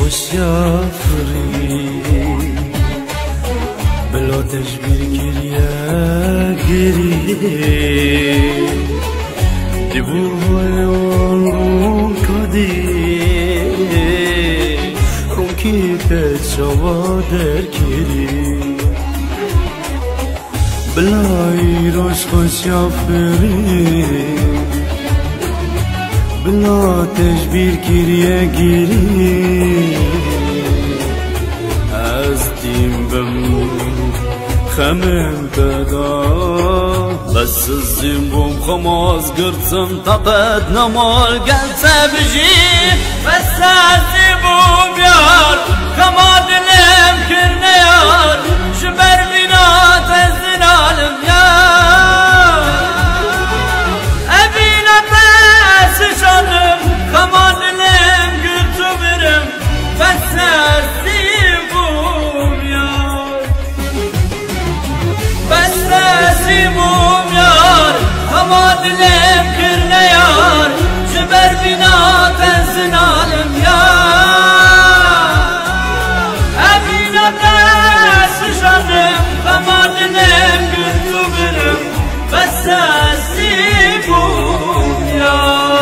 خوشیافری بلا تشبیر گریه گریه دیبوهای آن رو کدی رون کی تشوا در کری بلای روش خوشیافری بلا تشبیر گریه گریه از دیم بم خمم بدا بس الزين بوم خماس قرصن طقد نمال قلسة بجي بس الزين بوم يار خماد الامكن يار شبر بنات الزلالم يار أبينا بس شنم خماد الامكن تبرم بس الزين بوم يار بس سيموم يار خماد الامكن يار جبر بنا تنزن عالم يار أبينا بس شرم خماد الامكن تبرم بس سيموم يار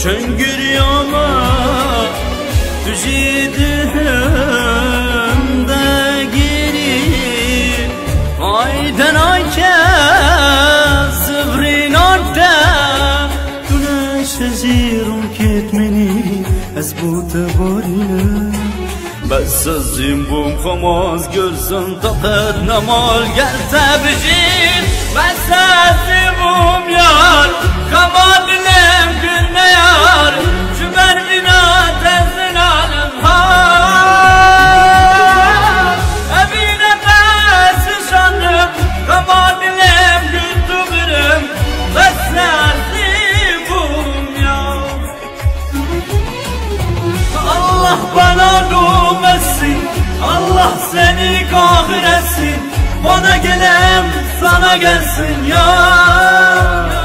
Çöngür yama tüjidim de geri aydan ayke sıvrin orta güneş zirun ketmeni az bu tabarine bas azim bum khamaz görsen taqad namal gel tabjin bas azim bum yar khamad yar şüber bina tezin alem har evine besi şanım kamadilem güttübürüm beslerdim yar Allah bana doğum etsin Allah seni kahretsin bana gelem sana gelsin yar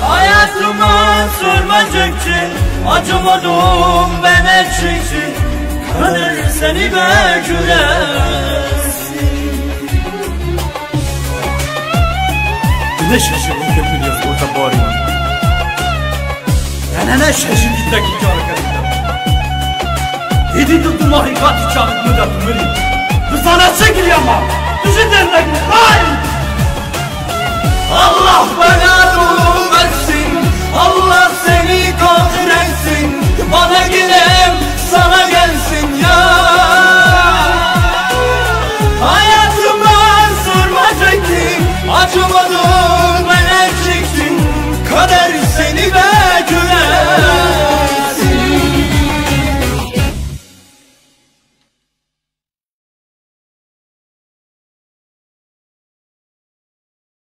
hayatıma sormacıkçı acımadım ben eşekçi kader seni bekülesin ne şaşırdım köpülüyoruz burada bağırıyorum ben ne şaşırdım dakika hareketinden yedi tuttum hakikati çabuk müddet müddet bu sana çekil ama düşündüğümde hayır